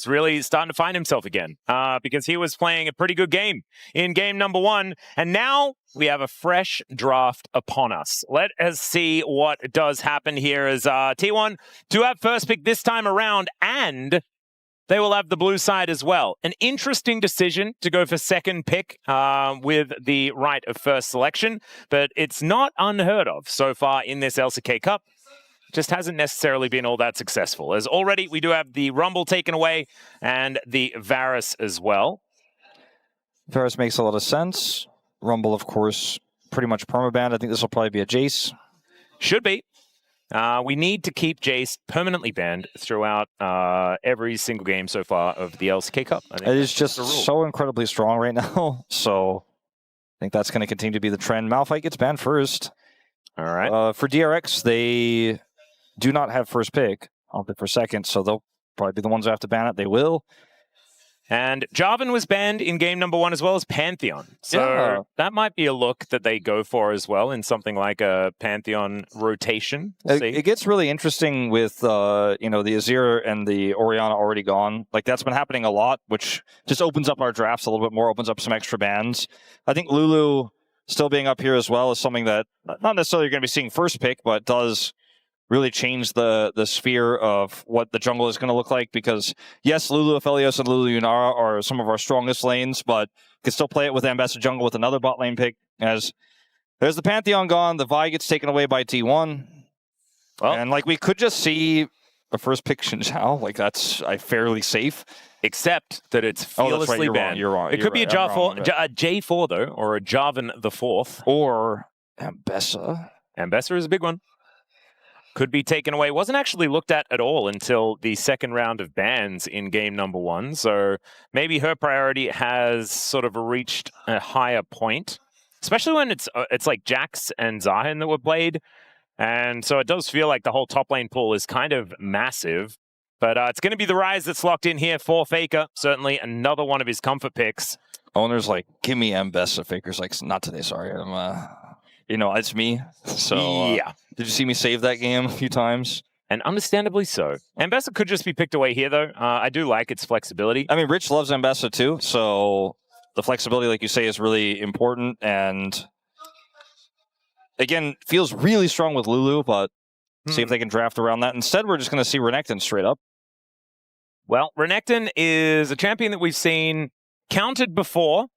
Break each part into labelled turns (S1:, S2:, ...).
S1: is really starting to find himself again because he was playing a pretty good game in game number 1. And now we have a fresh draft upon us. Let us see what does happen here as T1 do have first pick this time around, and they will have the blue side as well. An interesting decision to go for second pick with the right of first selection, but it's not unheard of so far in this LCK Cup. Just hasn't necessarily been all that successful, as already we do have the Rumble taken away and the Varus as well.
S2: Varus makes a lot of sense. Rumble, of course, pretty much permabanned. I think this will probably be a Jace.
S1: Should be. We need to keep Jace permanently banned throughout every single game so far of the LCK Cup.
S2: It is just so incredibly strong right now, so I think that's going to continue to be the trend. Malphite gets banned first.
S1: All right.
S2: For DRX, they do not have first pick. I'll pick for second, so they'll probably be the ones who have to ban it. They will.
S1: And Jarvan was banned in game number 1 as well as Pantheon. So that might be a look that they go for as well in something like a Pantheon rotation.
S2: It gets really interesting with the Azir and the Orianna already gone. Like, that's been happening a lot, which just opens up our drafts a little bit more, opens up some extra bans. I think Lulu still being up here as well is something that not necessarily you're going to be seeing first pick, but does really change the sphere of what the jungle is going to look like, because yes, Lulu Aphelios and Lulu Yunara are some of our strongest lanes, but you can still play it with Ambassador Jungle with another bot lane pick. As there's the Pantheon gone, the Vi gets taken away by T1. Well, and like, we could just see a first pick Xin Zhao, like that's fairly safe.
S1: Except that it's fearlessly banned.
S2: You're wrong.
S1: It could be a J4 though, or a Jarvan the 4th.
S2: Or Ambessa.
S1: Ambessa is a big one. Could be taken away. Wasn't actually looked at all until the second round of bans in game number 1. So maybe her priority has sort of reached a higher point, especially when it's like Jax and Zahin that were played. And so it does feel like the whole top lane pool is kind of massive. But it's going to be the Rise that's locked in here for Faker. Certainly another one of his comfort picks.
S2: Owner's like, give me Ambessa. Faker's like, not today, sorry. It's me. So
S1: yeah.
S2: Did you see me save that game a few times?
S1: And understandably so. Ambessa could just be picked away here, though. I do like its flexibility.
S2: I mean, Rich loves Ambessa, too. So the flexibility, like you say, is really important. And again, feels really strong with Lulu, but see if they can draft around that. Instead, we're just going to see Renekton straight up.
S1: Well, Renekton is a champion that we've seen counted before.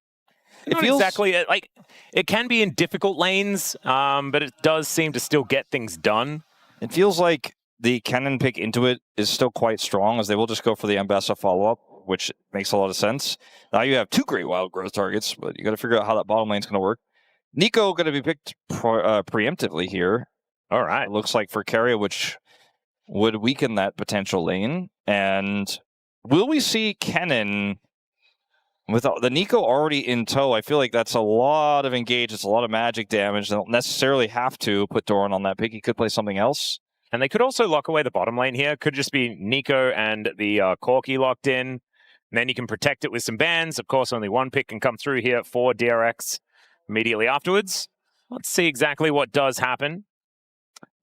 S1: It feels exactly like it can be in difficult lanes, but it does seem to still get things done.
S2: It feels like the Kennen pick into it is still quite strong, as they will just go for the Ambessa follow-up, which makes a lot of sense. Now you have 2 great wild growth targets, but you got to figure out how that bottom lane's going to work. Nico going to be picked preemptively here.
S1: All right.
S2: It looks like for Keria, which would weaken that potential lane. And will we see Kennen with the Nico already in tow? I feel like that's a lot of engage. It's a lot of magic damage. They don't necessarily have to put Doran on that pick. He could play something else.
S1: And they could also lock away the bottom lane here. Could just be Nico and the Corki locked in. And then you can protect it with some bans. Of course, only one pick can come through here for DRX immediately afterwards. Let's see exactly what does happen.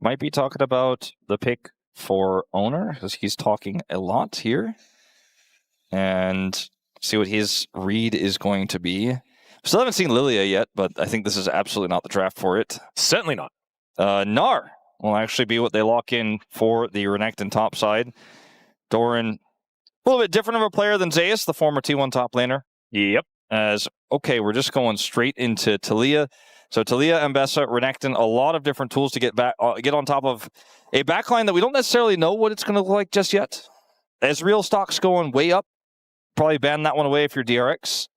S2: Might be talking about the pick for Owner, because he's talking a lot here. And see what his read is going to be. Still haven't seen Lilia yet, but I think this is absolutely not the draft for it.
S1: Certainly not.
S2: Gnar will actually be what they lock in for the Renekton top side. Doran, a little bit different of a player than Zeus, the former T1 top laner.
S1: Yep.
S2: Okay, we're just going straight into Talia. So Talia, Ambessa, Renekton, a lot of different tools to get on top of a backline that we don't necessarily know what it's going to look like just yet. Ezreal stock's going way up. Probably ban that one away if you're DRX.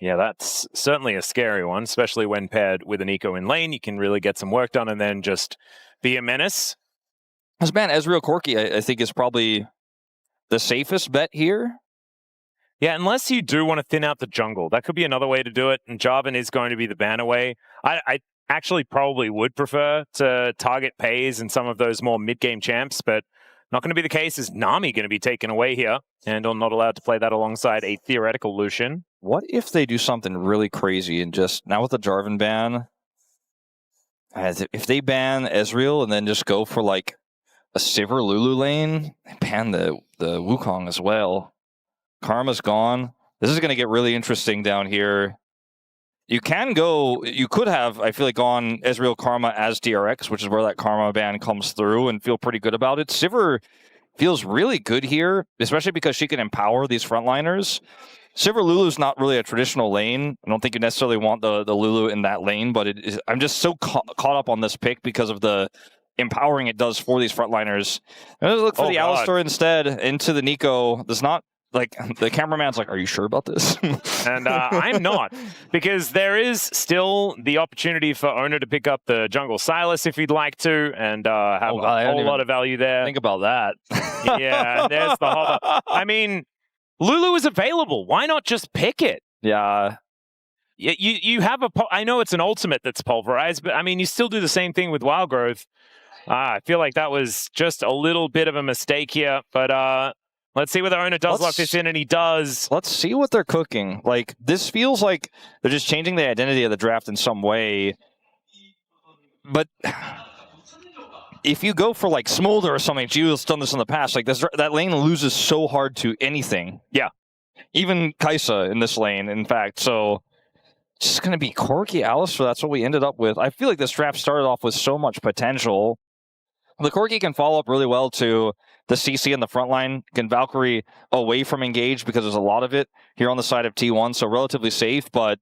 S1: Yeah, that's certainly a scary one, especially when paired with an eco in lane. You can really get some work done and then just be a menace.
S2: As man, Ezreal Corki, I think, is probably the safest bet here.
S1: Yeah, unless you do want to thin out the jungle. That could be another way to do it, and Jarvan is going to be the ban away. I actually probably would prefer to target Pays and some of those more mid-game champs, but not going to be the case. Is Nami going to be taken away here, and I'm not allowed to play that alongside a theoretical Lucian?
S2: What if they do something really crazy and just, now with the Jarvan ban, if they ban Ezreal and then just go for like a Sivir Lulu lane. Pan the Wukong as well. Karma's gone. This is going to get really interesting down here. You could have, I feel like, gone Ezreal Karma as DRX, which is where that Karma ban comes through, and feel pretty good about it. Sivir feels really good here, especially because she can empower these frontliners. Sivir Lulu's not really a traditional lane. I don't think you necessarily want the Lulu in that lane, but I'm just so caught up on this pick because of the empowering it does for these frontliners. And let's look for the Alistar instead into the Nico. There's not, like, the cameraman's like, are you sure about this?
S1: And I'm not, because there is still the opportunity for Owner to pick up the jungle Silas if he'd like to, and have a whole lot of value there.
S2: Think about that.
S1: Yeah, there's the hover. I mean, Lulu is available. Why not just pick it?
S2: Yeah.
S1: You have I know it's an ultimate that's pulverized, but I mean, you still do the same thing with Wild Growth. I feel like that was just a little bit of a mistake here, but let's see whether Owner does lock this in, and he does.
S2: Let's see what they're cooking. Like, this feels like they're just changing the identity of the draft in some way. But if you go for, like, Smolder or something, Gio's done this in the past, like, that lane loses so hard to anything.
S1: Yeah.
S2: Even Kai'Sa in this lane, in fact. So, it's just going to be Corki, Alistar. That's what we ended up with. I feel like this draft started off with so much potential. The Corki can follow up really well to the CC in the front line. Can Valkyrie away from engage because there's a lot of it here on the side of T1, so relatively safe, but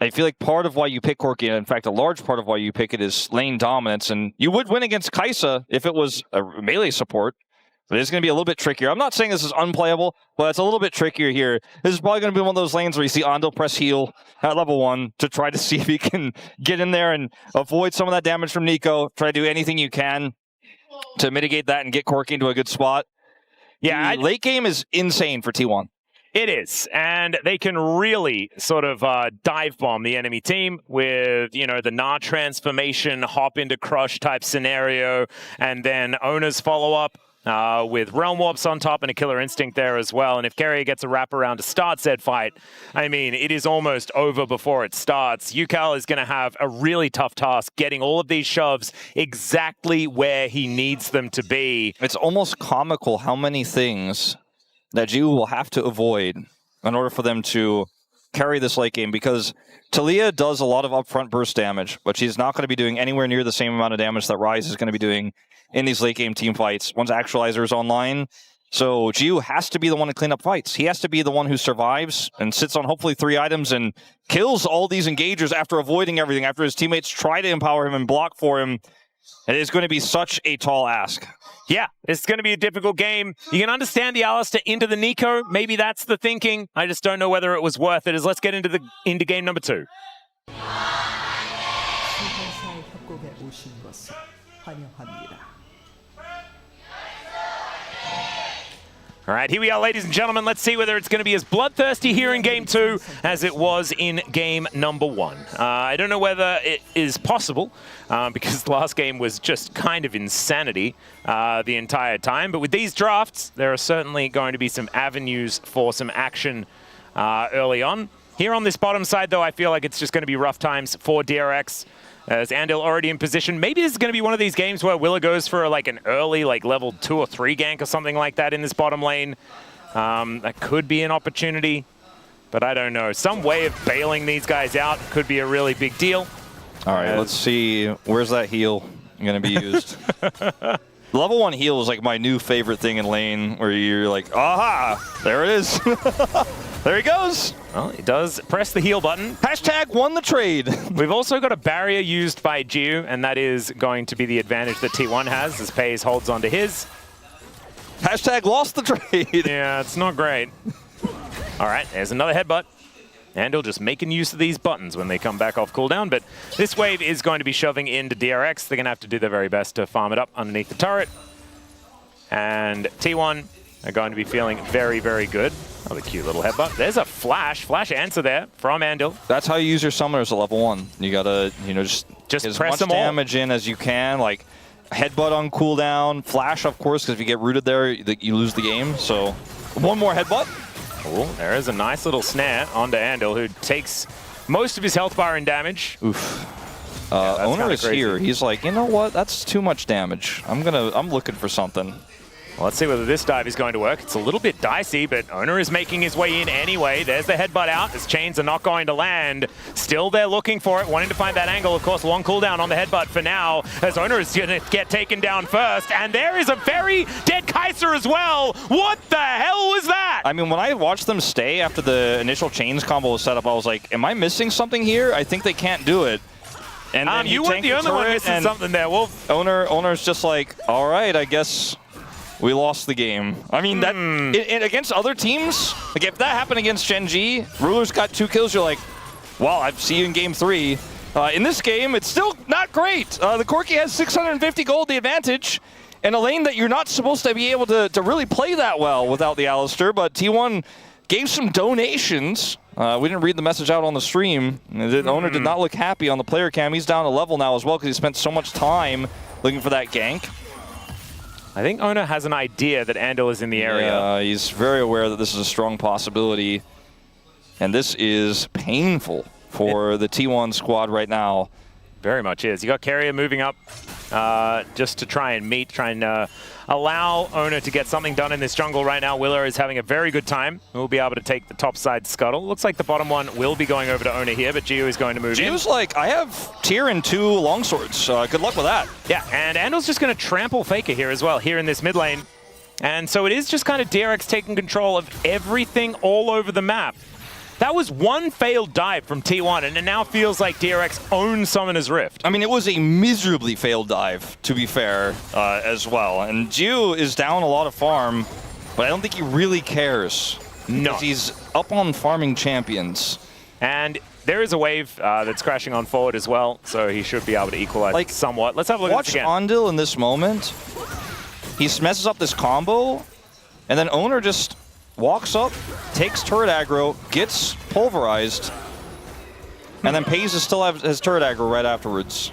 S2: I feel like part of why you pick Corki, and in fact a large part of why you pick it, is lane dominance, and you would win against Kai'Sa if it was a melee support. But it's going to be a little bit trickier. I'm not saying this is unplayable, but it's a little bit trickier here. This is probably going to be one of those lanes where you see Andel press heal at level 1 to try to see if he can get in there and avoid some of that damage from Nico. Try to do anything you can to mitigate that and get Corki into a good spot. Yeah, late game is insane for T1.
S1: It is, and they can really sort of dive bomb the enemy team with, you know, the Gnar transformation, hop into crush type scenario, and then Owner's follow-up. With Realm Warps on top and a Killer Instinct there as well. And if Carrier gets a wraparound to start said fight, I mean, it is almost over before it starts. Yukal is going to have a really tough task getting all of these shoves exactly where he needs them to be.
S2: It's almost comical how many things that Jiwoo will have to avoid in order for them to carry this late game, because Talia does a lot of upfront burst damage, but she's not going to be doing anywhere near the same amount of damage that Ryze is going to be doing in these late game team fights once Actualizer is online. So Jiwoo has to be the one to clean up fights. He has to be the one who survives and sits on hopefully 3 items and kills all these engagers after avoiding everything, after his teammates try to empower him and block for him. It is going to be such a tall ask.
S1: Yeah, it's going to be a difficult game. You can understand the Alistar into the Nico. Maybe that's the thinking. I just don't know whether it was worth it. Let's get into game number 2. All right, here we are, ladies and gentlemen. Let's see whether it's going to be as bloodthirsty here in Game 2 as it was in Game number 1. I don't know whether it is possible, because the last game was just kind of insanity the entire time. But with these drafts, there are certainly going to be some avenues for some action early on. Here on this bottom side, though, I feel like it's just going to be rough times for DRX. As Andil already in position. Maybe this is going to be one of these games where Willa goes for like an early, like level 2 or 3 gank or something like that in this bottom lane. That could be an opportunity, but I don't know. Some way of bailing these guys out could be a really big deal.
S2: All right, let's see. Where's that heal going to be used? Level 1 heal is like my new favorite thing in lane, where you're like, aha, there it is. There he goes.
S1: Well, he does press the heal button.
S2: Hashtag won the trade.
S1: We've also got a barrier used by Jiu, and that is going to be the advantage that T1 has as Pays holds onto his.
S2: Hashtag lost the trade.
S1: Yeah, it's not great. All right, there's another headbutt. Andil just making use of these buttons when they come back off cooldown, but this wave is going to be shoving into DRX. They're going to have to do their very best to farm it up underneath the turret. And T1 are going to be feeling very, very good. Oh, the cute little headbutt. There's a flash answer there from Andil.
S2: That's how you use your summoners at level 1. You gotta, you know, just
S1: press
S2: as much
S1: them
S2: damage in as you can. Like headbutt on cooldown, flash, of course, because if you get rooted there, you lose the game. So one more headbutt.
S1: Oh, there is a nice little snare onto Andil, who takes most of his health bar in damage.
S2: Oof. Owner is here. He's like, you know what? That's too much damage. I'm looking for something.
S1: Well, let's see whether this dive is going to work. It's a little bit dicey, but Owner is making his way in anyway. There's the headbutt out. His chains are not going to land. Still they're looking for it, wanting to find that angle. Of course, long cooldown on the headbutt for now, as Owner is going to get taken down first. And there is a very dead Kaiser as well. What the hell was that?
S2: I mean, when I watched them stay after the initial chains combo was set up, I was like, am I missing something here? I think they can't do it. And
S1: you weren't the only one missing something there, Wolf.
S2: Owner's just like, all right, I guess we lost the game. I mean, that against other teams, like if that happened against Gen G, Ruler's got 2 kills, you're like, well, I see you in game 3. In this game, it's still not great. The Corki has 650 gold, the advantage, in a lane that you're not supposed to be able to really play that well without the Alistair, but T1 gave some donations. We didn't read the message out on the stream. The Owner did not look happy on the player cam. He's down a level now as well because he spent so much time looking for that gank.
S1: I think Owner has an idea that Andal is in the area.
S2: Yeah, he's very aware that this is a strong possibility. And this is painful for the T1 squad right now.
S1: Very much is. You got Carrier moving up just to try and allow Owner to get something done in this jungle right now. Willer is having a very good time. We'll be able to take the top side scuttle. Looks like the bottom one will be going over to Owner here, but Gio is going to move in.
S2: Gio's like, I have tier and 2 longswords. Good luck with that.
S1: Yeah, and Andal's just going to trample Faker here as well, here in this mid lane. And so it is just kind of DRX taking control of everything all over the map. That was one failed dive from T1, and it now feels like DRX owns Summoner's Rift.
S2: I mean, it was a miserably failed dive, to be fair, as well. And Gio is down a lot of farm, but I don't think he really cares.
S1: No.
S2: Because he's up on farming champions.
S1: And there is a wave that's crashing on forward as well, so he should be able to equalize somewhat. Let's have a look at this again.
S2: Watch Andal in this moment. He messes up this combo, and then Owner just walks up, takes turret aggro, gets pulverized, and then Pays still have his turret aggro right afterwards.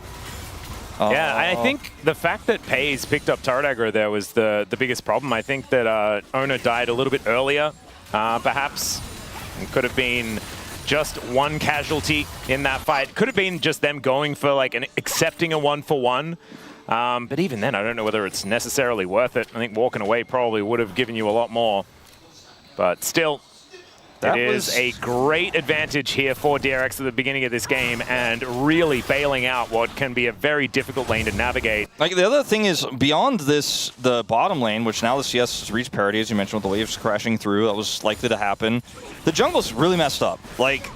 S1: Yeah, I think the fact that Pays picked up turret aggro there was the biggest problem. I think that Owner died a little bit earlier, perhaps. It could have been just one casualty in that fight. Could have been just them going for like accepting a 1-for-1. But even then, I don't know whether it's necessarily worth it. I think walking away probably would have given you a lot more. But still, it is a great advantage here for DRX at the beginning of this game and really bailing out what can be a very difficult lane to navigate.
S2: Like the other thing is, beyond this, the bottom lane, which now the CS has reached parity, as you mentioned, with the waves crashing through, that was likely to happen. The jungle's really messed up. Like,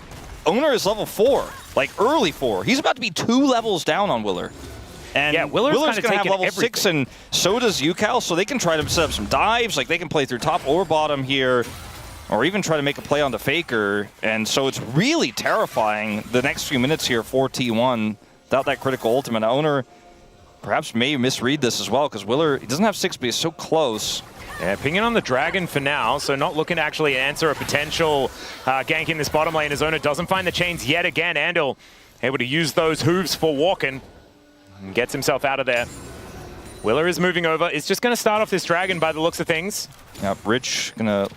S2: Owner is level 4, like early 4. He's about to be 2 levels down on Willer. And
S1: yeah, Willer's
S2: going to have level 6, and so does UCal, so they can try to set up some dives. Like, they can play through top or bottom here, or even try to make a play onto Faker. And so it's really terrifying the next few minutes here for T1 without that critical ultimate. Owner perhaps may misread this as well, because Willer, he doesn't have 6, but he's so close.
S1: Yeah, pinging on the Dragon for now, so not looking to actually answer a potential gank in this bottom lane as Owner doesn't find the chains yet again. Andal able to use those hooves for walking. And gets himself out of there. Willer is moving over. Is just going to start off this Dragon by the looks of things.
S2: Yeah, Rich I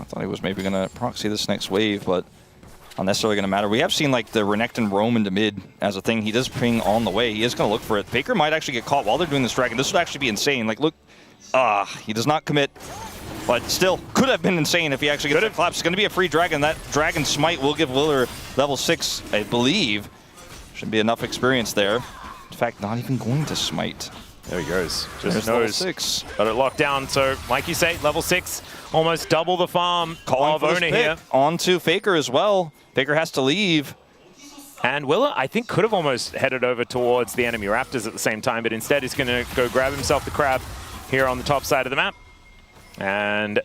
S2: thought he was maybe going to proxy this next wave, but not necessarily going to matter. We have seen like the Renekton roam into mid as a thing. He does ping on the way. He is going to look for it. Faker might actually get caught while they're doing this Dragon. This would actually be insane. Like, look, he does not commit, but still could have been insane if he actually gets it collapsed. It's going to be a free Dragon. That Dragon Smite will give Willer level 6, I believe. Should be enough experience there. In fact, not even going to smite.
S1: There he goes.
S2: Just level 6.
S1: Got it locked down. So, like you say, level 6, almost double the farm of Owner here.
S2: Onto Faker as well. Faker has to leave.
S1: And Willer, I think, could have almost headed over towards the enemy Raptors at the same time, but instead he's going to go grab himself the crab here on the top side of the map. And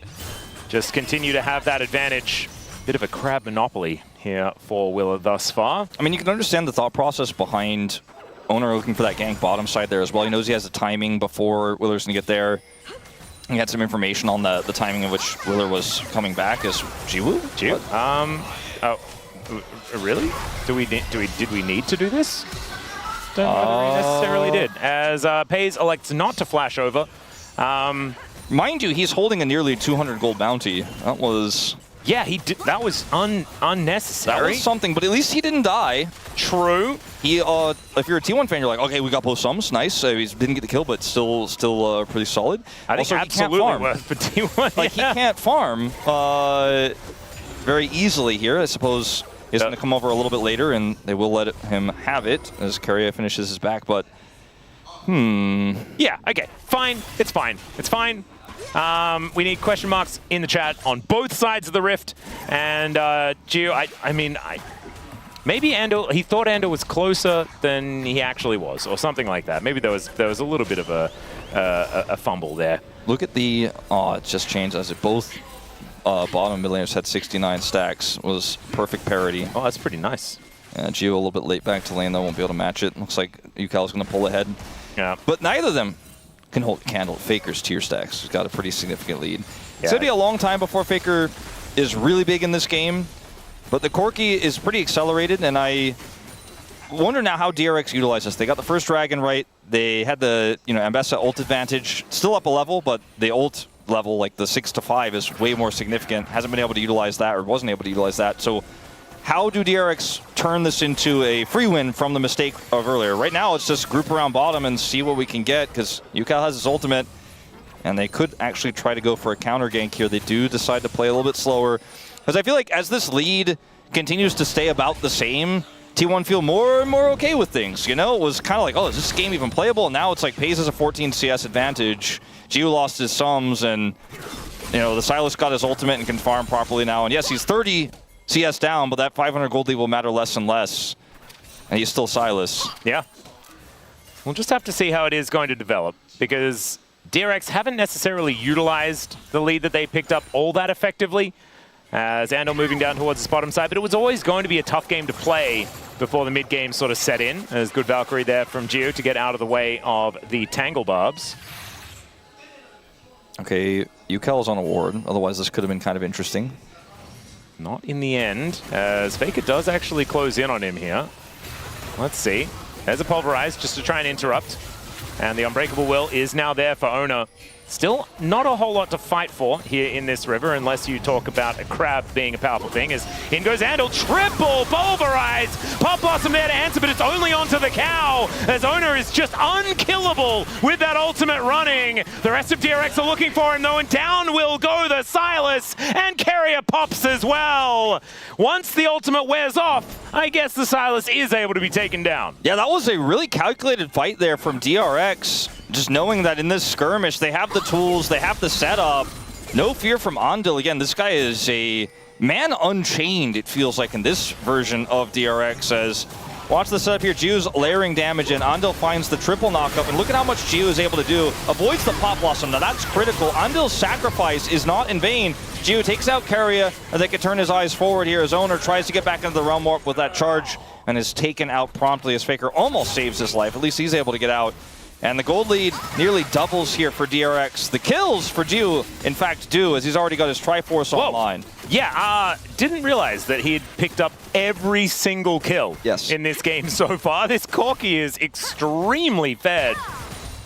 S1: just continue to have that advantage. Bit of a crab monopoly here for Willer thus far.
S2: I mean, you can understand the thought process behind Owner looking for that gank bottom side there as well. He knows he has the timing before Willer's going to get there. He had some information on the timing in which Willer was coming back as Jiwoo?
S1: Oh, really? Did we need to do this? Don't know whether we necessarily did. As Pays elects not to flash over.
S2: Mind you, he's holding a nearly 200 gold bounty. That was
S1: Yeah, he did. That was unnecessary.
S2: That was something, but at least he didn't die.
S1: True.
S2: He, if you're a T1 fan, you're like, okay, we got both sums, nice. He didn't get the kill, but still pretty solid.
S1: I think
S2: also,
S1: absolutely worth for T1.
S2: Like, he can't farm very easily here. I suppose he's going to come over a little bit later, and they will let him have it as Carrier finishes his back, but
S1: yeah, okay, fine. It's fine. It's fine. We need question marks in the chat on both sides of the rift. And Gio, I mean, maybe Andor, he thought Andor was closer than he actually was, or something like that. Maybe there was a little bit of a fumble there.
S2: Look at the, it just changed as it both bottom mid laners had 69 stacks. Was perfect parity.
S1: Oh, that's pretty nice.
S2: Gio a little bit late back to lane, though, won't be able to match it. Looks like Ucal's going to pull ahead.
S1: Yeah.
S2: But neither of them can hold a candle. Faker's tier stacks. He's got a pretty significant lead.
S1: Yeah.
S2: It's going to be a long time before Faker is really big in this game, but the Corki is pretty accelerated, and I wonder now how DRX utilizes this. They got the first dragon right. They had the Ambessa ult advantage. Still up a level, but the ult level, like the 6 to 5, is way more significant. Hasn't been able to utilize that, or wasn't able to utilize that. So how do DRX turn this into a free win from the mistake of earlier? Right now, it's just group around bottom and see what we can get, because Ucal has his ultimate, and they could actually try to go for a counter gank here. They do decide to play a little bit slower, because I feel like as this lead continues to stay about the same, T1 feel more and more okay with things. It was kind of like, oh, is this game even playable? And now it's like Paze has a 14 CS advantage. Gio lost his sums, and the Sylas got his ultimate and can farm properly now. And yes, he's 30 CS down, but that 500 gold lead will matter less and less. And he's still Sylas.
S1: Yeah. We'll just have to see how it is going to develop, because DRX haven't necessarily utilized the lead that they picked up all that effectively, as Andor moving down towards his bottom side. But it was always going to be a tough game to play before the mid game sort of set in. There's good Valkyrie there from Gio to get out of the way of the Tangle Barbs.
S2: Okay, Ucal's on a ward. Otherwise, this could have been kind of interesting.
S1: Not in the end, as Faker does actually close in on him here. Let's see. There's a Pulverize just to try and interrupt. And the Unbreakable Will is now there for Oner. Still not a whole lot to fight for here in this river, unless you talk about a crab being a powerful thing. As in goes Andal, triple Pulverize! Pop Blossom there to answer, but it's only onto the cow, as Oner is just unkillable with that ultimate running. The rest of DRX are looking for him though, and down will go the Sylas, and Carrier pops as well. Once the ultimate wears off, I guess the Sylas is able to be taken down.
S2: Yeah, that was a really calculated fight there from DRX. Just knowing that in this skirmish, they have the tools, they have the setup. No fear from Andil. Again, this guy is a man unchained, it feels like, in this version of DRX. As watch the setup here. Gio's layering damage, and Andil finds the triple knockup. And look at how much Gio is able to do. Avoids the Pop Blossom. Now that's critical. Andil's sacrifice is not in vain. Gio takes out Carrier, and they can turn his eyes forward here. His owner tries to get back into the Realm Warp with that charge, and is taken out promptly as Faker almost saves his life. At least he's able to get out. And the gold lead nearly doubles here for DRX. The kills for Gio, in fact, do, as he's already got his Triforce online.
S1: Yeah, didn't realize that he had picked up every single kill in this game so far. This Corki is extremely fed.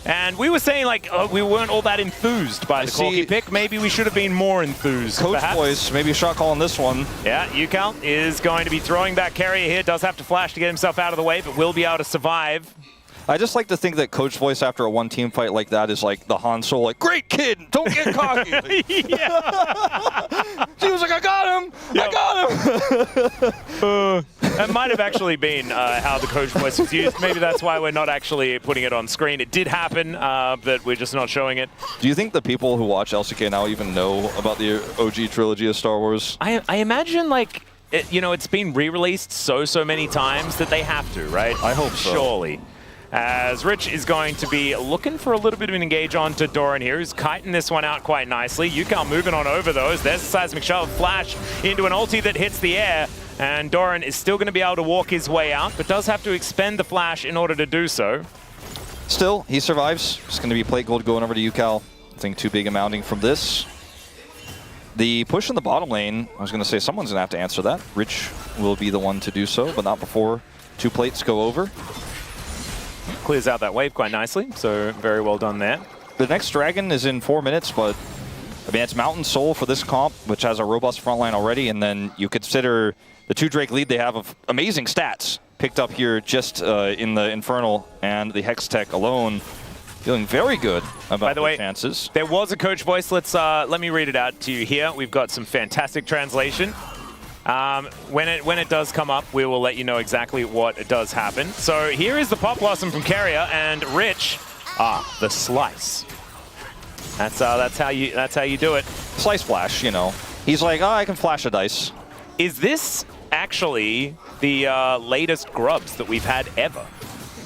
S1: And we were saying, like, we weren't all that enthused by the Corki pick. Maybe we should have been more enthused,
S2: Coach
S1: perhaps.
S2: Boys, maybe a shot call on this one.
S1: Yeah, Ucal is going to be throwing back Carrier here. Does have to flash to get himself out of the way, but will be able to survive.
S2: I just like to think that Coach Voice after a one-team fight like that is like the Han Solo, like, great kid, don't get cocky. She was like, I got him, I got him.
S1: That might have actually been how the Coach Voice was used. Maybe that's why we're not actually putting it on screen. It did happen, but we're just not showing it.
S2: Do you think the people who watch LCK now even know about the OG trilogy of Star Wars?
S1: I imagine, like, it's been re-released so many times that they have to, right?
S2: I hope so.
S1: Surely. As Rich is going to be looking for a little bit of an engage on to Doran here, who's kiting this one out quite nicely. Ucal moving on over those. There's a Seismic Shove flash into an ulti that hits the air, and Doran is still going to be able to walk his way out, but does have to expend the flash in order to do so.
S2: Still, he survives. It's going to be plate gold going over to Ucal. I think too big a mounting from this. The push in the bottom lane, I was going to say someone's going to have to answer that. Rich will be the one to do so, but not before two plates go over.
S1: Clears out that wave quite nicely, so very well done there.
S2: The next dragon is in 4 minutes, but I mean, it's Mountain Soul for this comp, which has a robust front line already, and then you consider the 2 Drake lead they have of amazing stats picked up here just in the Infernal and the Hex Tech alone. Feeling very good about their chances.
S1: There was a coach voice. Let me read it out to you here. We've got some fantastic translation. When it does come up, we will let you know exactly what does happen. So here is the Pop Blossom from Carrier and Rich. The slice. That's how you do it.
S2: Slice flash, you know. He's like, I can flash a dice.
S1: Is this actually the latest grubs that we've had ever?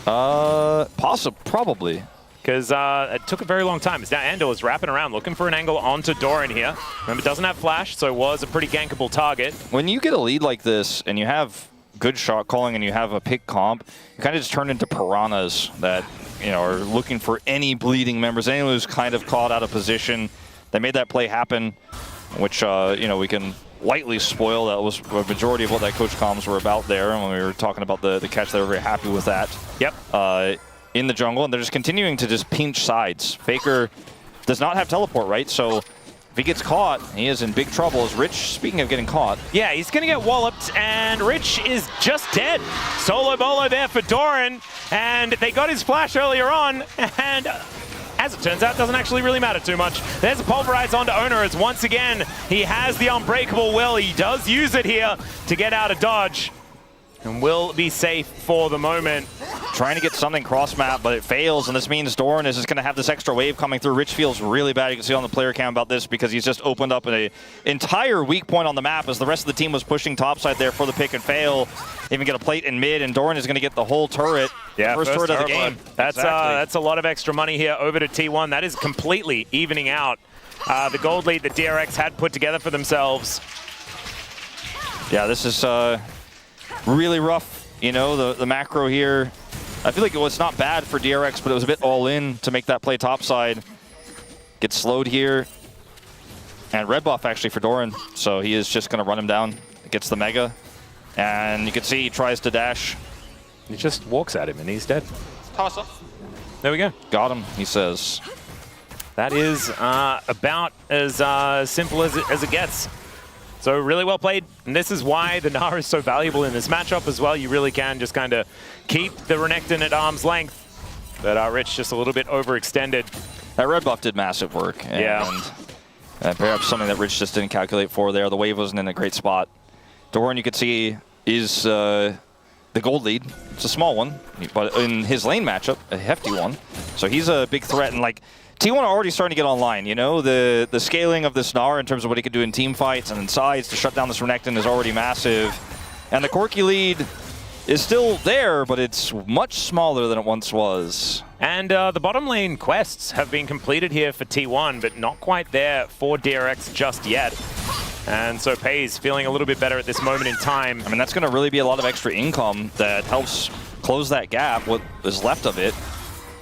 S2: Probably.
S1: Because it took a very long time. It's now Andal is wrapping around, looking for an angle onto Doran here. Remember, doesn't have flash, so it was a pretty gankable target.
S2: When you get a lead like this, and you have good shot calling, and you have a pick comp, you kind of just turn into piranhas that, you know, are looking for any bleeding members, anyone who's kind of caught out of position. They made that play happen, which, you know, we can lightly spoil. That was a majority of what that coach comms were about there. And when we were talking about the catch, they were very happy with that.
S1: Yep.
S2: In the jungle, and they're just continuing to just pinch sides. Faker does not have teleport, right? So if he gets caught, he is in big trouble. As Rich, speaking of getting caught.
S1: Yeah, he's going to get walloped, and Rich is just dead. Solo bolo there for Doran, and they got his flash earlier on, and as it turns out, doesn't actually really matter too much. There's a pulverize onto Owner as once again, he has the unbreakable will. He does use it here to get out of dodge, and will be safe for the moment.
S2: Trying to get something cross-map, but it fails, and this means Doran is just going to have this extra wave coming through. Rich feels really bad. You can see on the player cam about this because he's just opened up an entire weak point on the map as the rest of the team was pushing topside there for the pick and fail. Even get a plate in mid, and Doran is going to get the whole turret.
S1: Yeah,
S2: first turret of the game.
S1: That's a lot of extra money here over to T1. That is completely evening out the gold lead that DRX had put together for themselves.
S2: Yeah, this is really rough. You know, the macro here. I feel like it was not bad for DRX, but it was a bit all in to make that play topside. Gets slowed here. And red buff actually for Doran. So he is just going to run him down. Gets the mega. And you can see he tries to dash.
S1: He just walks at him and he's dead.
S3: Toss up.
S1: There we go.
S2: Got him, he says.
S1: That is about as simple as it gets. So really well played, and this is why the Gnar is so valuable in this matchup as well. You really can just kind of keep the Renekton at arm's length, but Rich just a little bit overextended.
S2: That red buff did massive work, and perhaps something that Rich just didn't calculate for there. The wave wasn't in a great spot. Doran, you could see, is the gold lead. It's a small one, but in his lane matchup, a hefty one. So he's a big threat, and like, T1 are already starting to get online, you know? The scaling of this Gnar in terms of what he could do in team fights and in sides to shut down this Renekton is already massive. And the Corki lead is still there, but it's much smaller than it once was.
S1: And the bottom lane quests have been completed here for T1, but not quite there for DRX just yet. And so Pays feeling a little bit better at this moment in time.
S2: I mean, that's going to really be a lot of extra income that helps close that gap, what is left of it,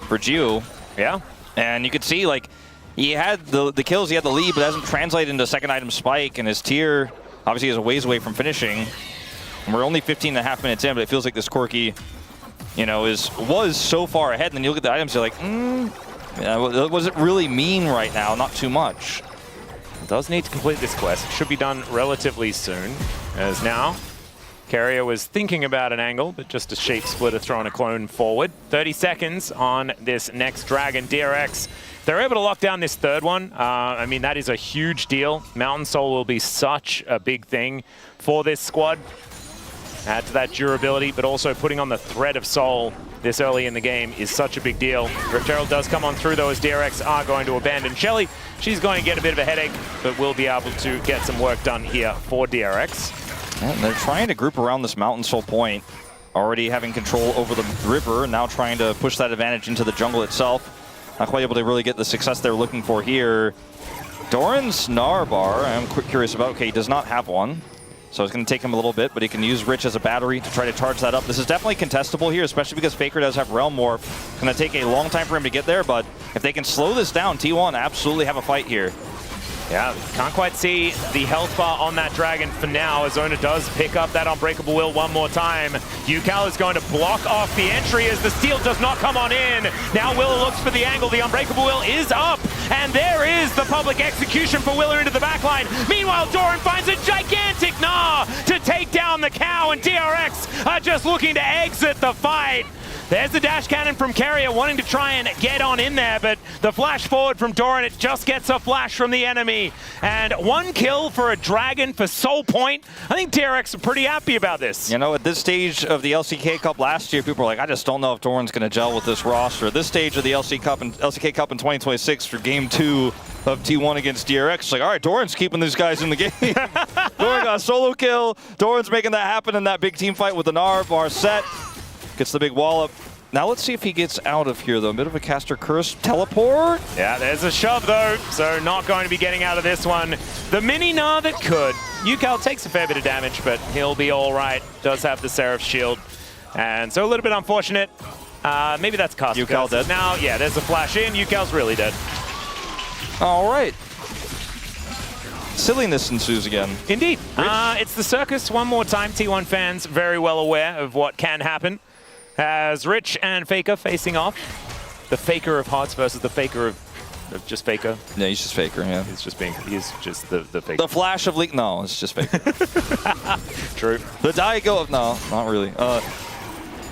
S2: for Geo.
S1: Yeah.
S2: And you could see, like, he had the kills, he had the lead, but it hasn't translated into second item spike, and his tier obviously is a ways away from finishing. And we're only 15.5 minutes in, but it feels like this Corki, you know, was so far ahead. And then you look at the items, you're like, what does it really mean right now? Not too much.
S1: Does need to complete this quest. It should be done relatively soon, as now Carrier was thinking about an angle, but just a shape splitter throwing a clone forward. 30 seconds on this next dragon. DRX, they're able to lock down this third one. I mean, that is a huge deal. Mountain Soul will be such a big thing for this squad. Add to that durability, but also putting on the threat of Soul this early in the game is such a big deal. Rift Herald does come on through, though, as DRX are going to abandon Shelly. She's going to get a bit of a headache, but will be able to get some work done here for DRX.
S2: And they're trying to group around this Mountain Soul point, already having control over the river, now trying to push that advantage into the jungle itself. Not quite able to really get the success they're looking for here. Doran's Gnar bar, I'm curious about. Okay, he does not have one, so it's going to take him a little bit, but he can use Rich as a battery to try to charge that up. This is definitely contestable here, especially because Faker does have Realm Warp. It's going to take a long time for him to get there, but if they can slow this down, T1 absolutely have a fight here.
S1: Yeah, can't quite see the health bar on that Dragon for now, as Ona does pick up that Unbreakable Will one more time. Yukal is going to block off the entry as the steal does not come on in. Now Willer looks for the angle. The Unbreakable Will is up, and there is the public execution for Willer into the backline. Meanwhile, Doran finds a gigantic Gnar to take down the cow, and DRX are just looking to exit the fight. There's the dash cannon from Carrier wanting to try and get on in there, but the flash forward from Doran, it just gets a flash from the enemy. And 1 kill for a Dragon for Soul Point. I think DRX are pretty happy about this.
S2: You know, at this stage of the LCK Cup last year, people were like, I just don't know if Doran's going to gel with this roster. At this stage of the LCK Cup in 2026 for Game 2 of T1 against DRX, it's like, all right, Doran's keeping these guys in the game. Doran got a solo kill. Doran's making that happen in that big team fight with the Gnar. Marset gets the big wallop. Now let's see if he gets out of here, though. A bit of a caster curse. Teleport?
S1: Yeah, there's a shove, though, so not going to be getting out of this one. The mini Gnar that could. Yukal takes a fair bit of damage, but he'll be all right. Does have the Seraph's shield. And so a little bit unfortunate. Maybe that's caster
S2: Yukal
S1: curse.
S2: dead.
S1: Now, yeah, there's a flash in. Yukal's really dead.
S2: All right. Silliness ensues again.
S1: Indeed. It's the circus one more time. T1 fans very well aware of what can happen. As Rich and Faker facing off. The Faker of Hearts versus the Faker of just Faker.
S2: Yeah, he's just Faker, yeah.
S1: He's just the Faker.
S2: The flash of leak. No, it's just Faker.
S1: True.
S2: The Daigo of, no, not really.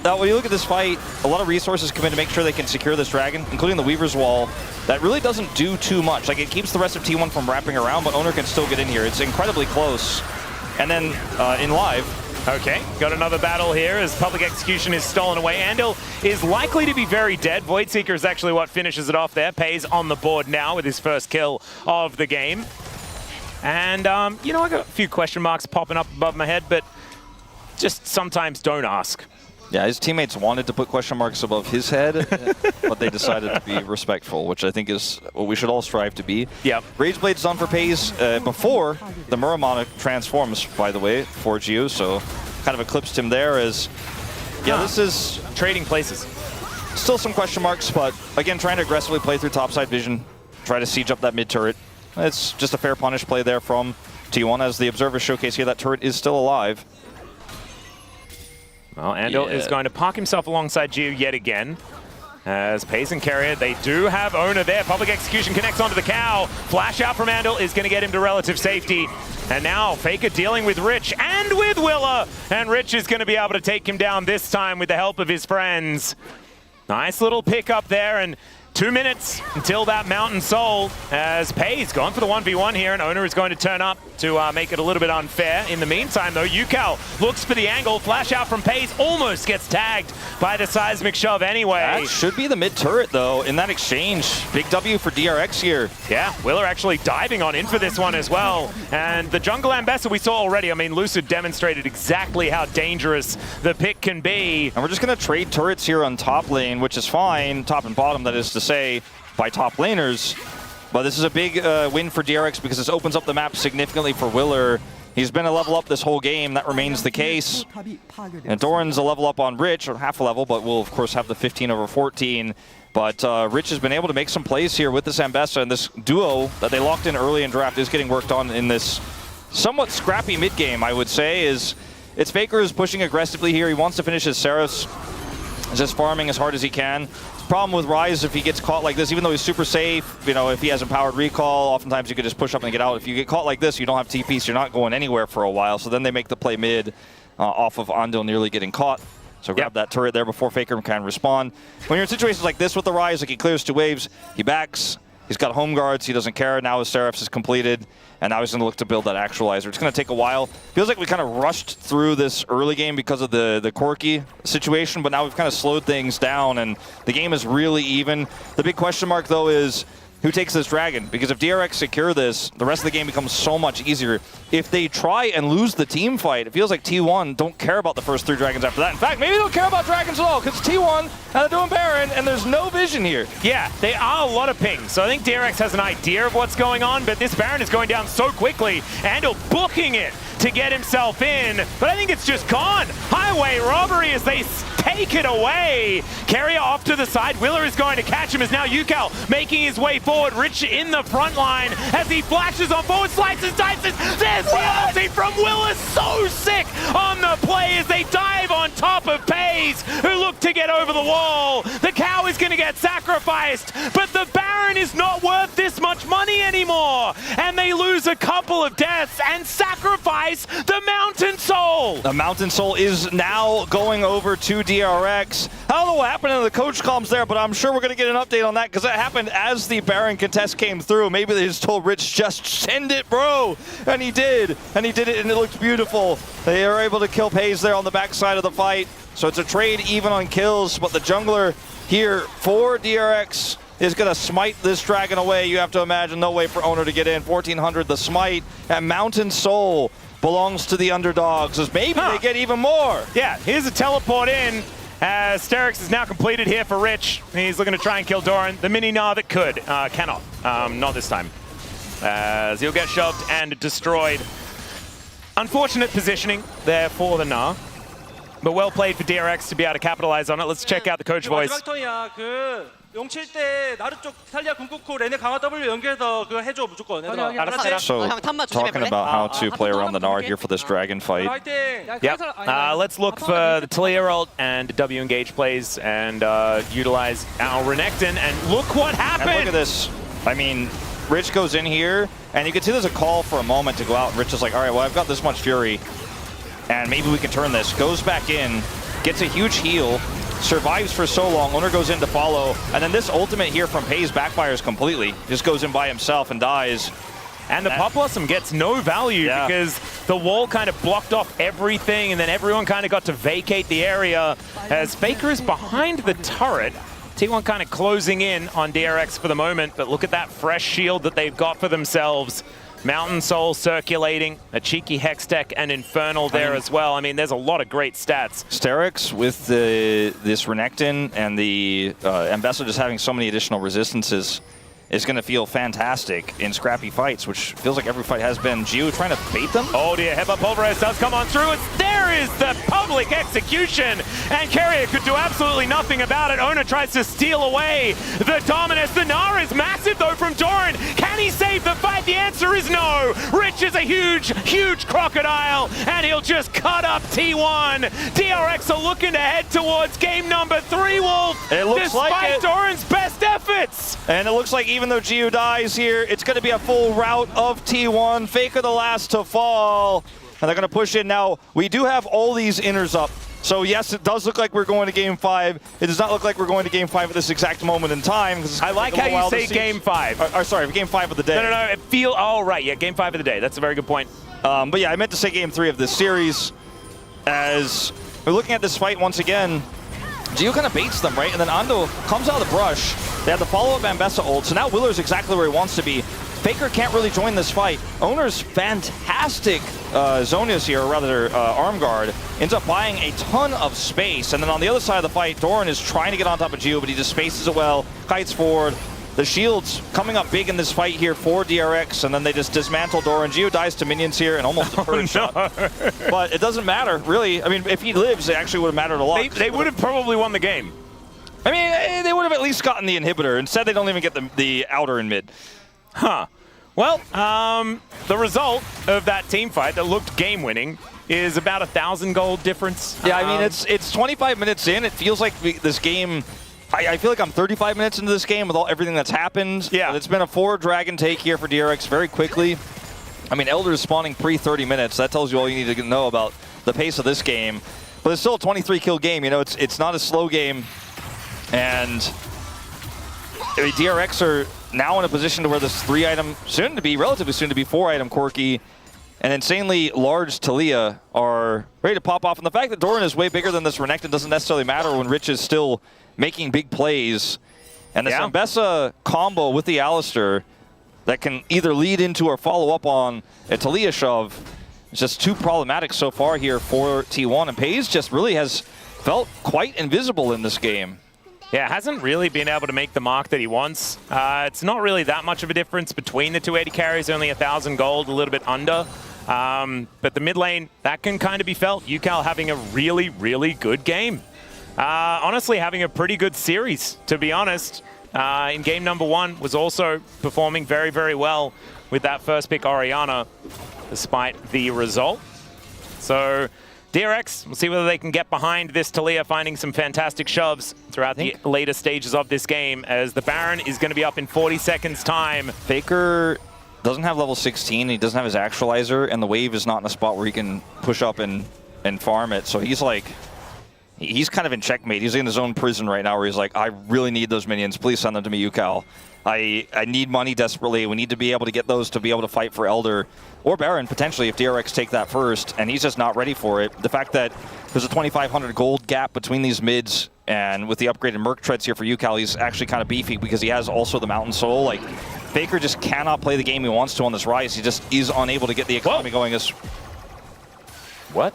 S2: Now, when you look at this fight, a lot of resources come in to make sure they can secure this Dragon, including the Weaver's Wall. That really doesn't do too much. Like, it keeps the rest of T1 from wrapping around, but Owner can still get in here. It's incredibly close. And then in live,
S1: okay, got another battle here as public execution is stolen away. Andil is likely to be very dead. Voidseeker is actually what finishes it off there. Pays on the board now with his first kill of the game. And, you know, I got a few question marks popping up above my head, but just sometimes don't ask.
S2: yeah, his teammates wanted to put question marks above his head, but they decided to be respectful, which I think is what we should all strive to be.
S1: Yep.
S2: Rage Blade's done for Pays before the Muramana transforms, by the way, for Geo, so kind of eclipsed him there as, yeah, this is
S1: Trading places.
S2: still some question marks, but again, trying to aggressively play through topside vision, try to siege up that mid turret. It's just a fair punish play there from T1 as the observers showcase here that turret is still alive.
S1: Well, Andil is going to park himself alongside Geo yet again. As Pays and Carrier, they do have Owner there. Public execution connects onto the cow. Flash out from Andil is going to get him to relative safety. And now Faker dealing with Rich and with Willa. And Rich is going to be able to take him down this time with the help of his friends. Nice little pick up there, and 2 minutes until that Mountain Soul as Pays gone for the 1v1 here, and Owner is going to turn up to make it a little bit unfair. In the meantime, though, Yukal looks for the angle. Flash out from Pays, almost gets tagged by the seismic shove anyway.
S2: That should be the mid turret, though, in that exchange. Big W for DRX here.
S1: Yeah, Willer actually diving on in for this one as well. And the jungle ambassador we saw already, I mean, Lucid demonstrated exactly how dangerous the pick can be.
S2: And we're just going to trade turrets here on top lane, which is fine. Top and bottom, that is to say, by top laners. But this is a big win for DRX because this opens up the map significantly for Willer. He's been a level up this whole game. That remains the case. And Doran's a level up on Rich, or half a level, but will, of course, have the 15/14. But Rich has been able to make some plays here with this Ambessa, and this duo that they locked in early in draft is getting worked on in this somewhat scrappy mid game, I would say. It's Faker who's pushing aggressively here. He wants to finish his Seraphs. He's just farming as hard as he can. Problem with Ryze, if he gets caught like this, even though he's super safe, you know, if he has empowered recall, oftentimes you could just push up and get out. If you get caught like this, you don't have TP, so you're not going anywhere for a while. So then they make the play mid off of Andil nearly getting caught. So grab that turret there before Faker can respond. When you're in situations like this with the Ryze, like he clears 2 waves, he backs, he's got home guards, he doesn't care. Now his Seraphs is completed, and now he's going to look to build that actualizer. It's going to take a while. Feels like we kind of rushed through this early game because of the Corki situation, but now we've kind of slowed things down, and the game is really even. The big question mark, though, is who takes this Dragon? Because if DRX secure this, the rest of the game becomes so much easier. If they try and lose the team fight, it feels like T1 don't care about the first 3 Dragons after that. In fact, maybe they don't care about Dragons at all, because T1 and they're doing Baron, and there's no vision here.
S1: Yeah, they are a lot of pings. So I think DRX has an idea of what's going on, but this Baron is going down so quickly. Andil booking it to get himself in, but I think it's just gone. Highway robbery as they take it away. Carrier off to the side. Willer is going to catch him as now Yukal making his way forward. Rich in the front line as he flashes on forward, slices, dices. There's the ulti from Willer. So sick on the play as they dive on top of Pays, who look to get over the wall. The cow is going to get sacrificed, but the Baron is not worth this much money anymore. And they lose a couple of deaths and sacrifice the Mountain Soul.
S2: The Mountain Soul is now going over to DRX. I don't know what happened in the coach comms there, but I'm sure we're going to get an update on that because that happened as the Baron contest came through. Maybe they just told Rich, just send it, bro. And he did. And he did it, and it looked beautiful. They are able to kill Pays there on the backside of the fight. So it's a trade even on kills, but the jungler here for DRX is going to smite this dragon away. You have to imagine no way for Owner to get in. 1400 the smite, and Mountain Soul belongs to the underdogs as maybe they get even more.
S1: Yeah, here's a teleport in as Sterix is now completed here for Rich. He's looking to try and kill Doran. The mini Gnar that could, cannot, not this time. As he'll get shoved and destroyed. Unfortunate positioning there for the Gnar, but well played for DRX to be able to capitalize on it. Let's check out the coach voice.
S3: 용칠 때 나르 쪽 탈리아 궁극고 레네 강화 W 연결해서 그거 해줘 무조건. 얘들아.
S2: So talking about how to play around the Gnar here for this dragon fight.
S1: Yep. Let's look for the Talia ult and W engage plays and utilize our Renekton, and look what happened.
S2: And look at this. I mean, Rich goes in here, and you can see there's a call for a moment to go out. Rich is like, all right, well, I've got this much fury, and maybe we can turn this. Goes back in, gets a huge heal, survives for so long. Owner goes in to follow, and then this ultimate here from Pays backfires completely. Just goes in by himself and dies.
S1: And the Pop Blossom gets no value because the wall kind of blocked off everything, and then everyone kind of got to vacate the area as Faker is behind the turret. T1 kind of closing in on DRX for the moment, but look at that fresh shield that they've got for themselves. Mountain Soul circulating, a cheeky Hextech and Infernal there as well. I mean, there's a lot of great stats.
S2: Sterix with this Renekton and the Ambessa just having so many additional resistances is going to feel fantastic in scrappy fights, which feels like every fight has been. Gio trying to bait them.
S1: Oh dear, Headbutt Pulverize does come on through. There is the public execution, and Carrier could do absolutely nothing about it. Owner tries to steal away the dominance. The Gnar is massive though from Doran. Can he save the fight? The answer is no. Rich is a huge, huge crocodile, and he'll just cut up T1. DRX are looking to head towards game number 3, Wolf.
S2: It looks like it.
S1: Doran's best efforts.
S2: And it looks like even though Gio dies here, it's going to be a full rout of T1. Faker the last to fall. And they're going to push in now. We do have all these inners up. So yes, it does look like we're going to game 5. It does not look like we're going to game 5 at this exact moment in time.
S1: I like how you say game 5.
S2: Or sorry, game 5 of the day.
S1: No. It feel, oh right, yeah, game 5 of the day. That's a very good point.
S2: But yeah, I meant to say game 3 of this series. As we're looking at this fight once again, Gio kind of baits them, right? And then Ando comes out of the brush. They have the follow-up Ambessa ult, so now Willer's exactly where he wants to be. Faker can't really join this fight. Owner's fantastic Zonius here, or rather arm guard, ends up buying a ton of space. And then on the other side of the fight, Doran is trying to get on top of Gio, but he just spaces it well, kites forward. The shield's coming up big in this fight here for DRX, and then they just dismantle Doran. Gio dies to minions here and almost a third shot. But it doesn't matter, really. I mean, if he lives, it actually would have mattered a lot.
S1: They would have probably won the game.
S2: I mean, they would have at least gotten the inhibitor. Instead, they don't even get the outer and mid.
S1: Huh. Well, the result of that team fight that looked game-winning is about 1,000 gold difference.
S2: Yeah, I mean, it's 25 minutes in. It feels like this game... I feel like I'm 35 minutes into this game with everything that's happened.
S1: Yeah.
S2: It's been a 4-dragon take here for DRX very quickly. I mean, Elder is spawning pre-30 minutes. That tells you all you need to know about the pace of this game. But it's still a 23-kill game. You know, it's not a slow game. And I mean, DRX are now in a position to where this 3-item, relatively soon to be 4-item Corki, and insanely large Talia are ready to pop off. And the fact that Doran is way bigger than this Renekton doesn't necessarily matter when Rich is still making big plays. And this Ambessa combo with the Alistar that can either lead into or follow up on a Talia shove is just too problematic so far here for T1. And Pays just really has felt quite invisible in this game.
S1: Yeah, hasn't really been able to make the mark that he wants. It's not really that much of a difference between the two 80 carries, only 1,000 gold, a little bit under. But the mid lane, that can kind of be felt. UCal having a really, really good game. Honestly, having a pretty good series, to be honest. In game number 1, was also performing very, very well with that first pick, Orianna, despite the result. So DRX, we'll see whether they can get behind this Taliyah, finding some fantastic shoves throughout the later stages of this game, as the Baron is going to be up in 40 seconds time.
S2: Faker doesn't have level 16, he doesn't have his actualizer, and the wave is not in a spot where he can push up and farm it. So he's like, he's kind of in checkmate. He's in his own prison right now where he's like, I really need those minions. Please send them to me, UCal. I need money desperately. We need to be able to get those to be able to fight for Elder or Baron, potentially, if DRX take that first, and he's just not ready for it. The fact that there's a 2,500 gold gap between these mids, and with the upgraded Merc treads here for UCal, he's actually kind of beefy because he has also the Mountain Soul. Like, Faker just cannot play the game he wants to on this Rise. He just is unable to get the economy going. What?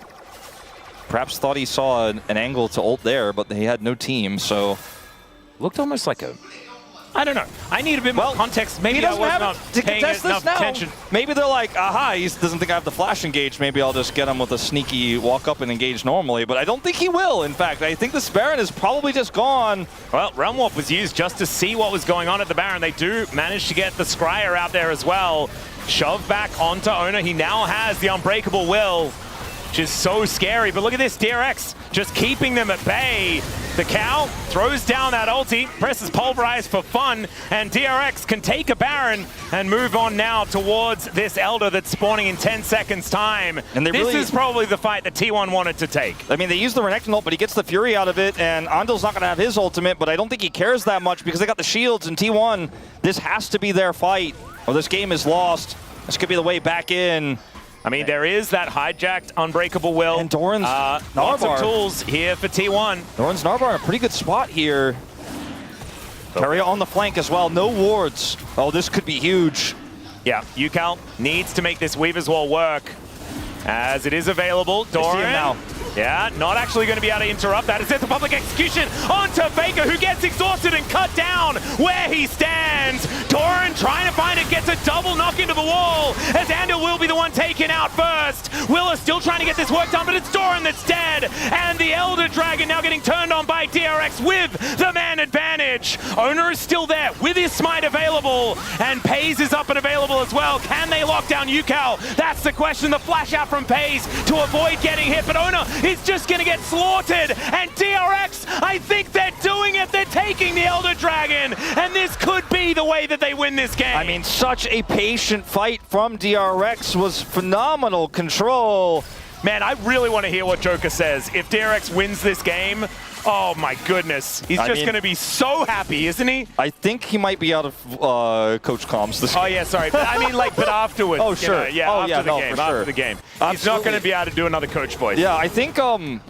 S2: Perhaps thought he saw an angle to ult there, but he had no team, so...
S1: Looked almost like a... I don't know. I need a bit more context. Maybe I was not paying enough attention.
S2: Maybe they're like, aha, he doesn't think I have the flash engage. Maybe I'll just get him with a sneaky walk up and engage normally. But I don't think he will, in fact. I think this Baron is probably just gone.
S1: Well, Realm Warp was used just to see what was going on at the Baron. They do manage to get the Scryer out there as well. Shove back onto Owner. He now has the Unbreakable Will, which is so scary. But look at this, DRX just keeping them at bay. The Cow throws down that ulti, presses Pulverize for fun, and DRX can take a Baron and move on now towards this Elder that's spawning in 10 seconds time. And this is probably the fight that T1 wanted to take.
S2: I mean, they use the Renekton ult, but he gets the Fury out of it, and Andal's not going to have his ultimate, but I don't think he cares that much because they got the shields, and T1, this has to be their fight, or this game is lost. This could be the way back in.
S1: I mean, there is that hijacked Unbreakable Will.
S2: And Doran's
S1: lots of tools here for T1.
S2: Doran's Narbar in a pretty good spot here. Keria on the flank as well. No wards. Oh, this could be huge.
S1: Yeah, UCal needs to make this Weaver's Wall work, as it is available. Doran now. Yeah, not actually going to be able to interrupt that. It's at the public execution onto Faker, who gets exhausted and cut down where he stands. Doran trying to find it, gets a double knock into the wall, as Andal will be the one taken out first. Willa still trying to get this work done, but it's Doran that's dead. And the Elder Dragon now getting turned on by DRX with the man advantage. Owner is still there with his smite available, and Pays is up and available as well. Can they lock down UCal? That's the question. The flash out from Pays to avoid getting hit, but Owner is just going to get slaughtered. And DRX, I think they're doing it. They're taking the Elder Dragon, and this could be the way that they win this game.
S2: I mean, such a patient fight from DRX, was phenomenal control.
S1: Man, I really want to hear what Joker says. If DRX wins this game, oh my goodness. He's just going to be so happy, isn't he?
S2: I think he might be out of coach comms this game.
S1: Oh yeah, sorry. But I mean, like, but afterwards.
S2: Oh, sure.
S1: You know, yeah, after the game. He's not going to be able to do another coach voice.
S2: Yeah, I think, you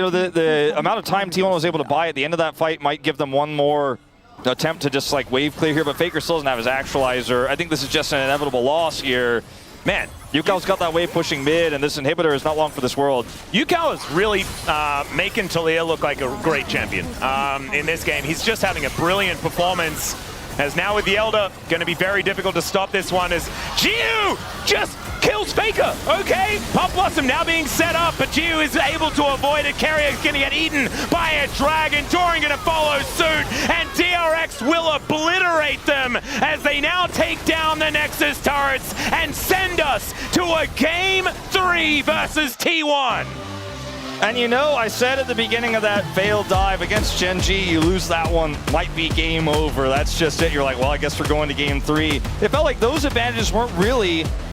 S2: know, the amount of time T1 was able to buy at the end of that fight might give them one more attempt to just, like, wave clear here, but Faker still doesn't have his actualizer. I think this is just an inevitable loss here. Man, UCal's got that wave pushing mid, and this inhibitor is not long for this world.
S1: UCal is really making Taliyah look like a great champion in this game. He's just having a brilliant performance. As now with the Elder, going to be very difficult to stop this one, as Giu just kills Faker. Okay, Pop Blossom now being set up, but Giu is able to avoid it. Keria is going to get eaten by a dragon. Doran going to follow suit, and DRX will obliterate them as they now take down the Nexus turrets and send us to a Game 3 versus T1.
S2: And you know, I said at the beginning of that failed dive against Gen G, you lose that one, might be game over. That's just it. You're like, well, I guess we're going to Game 3. It felt like those advantages weren't really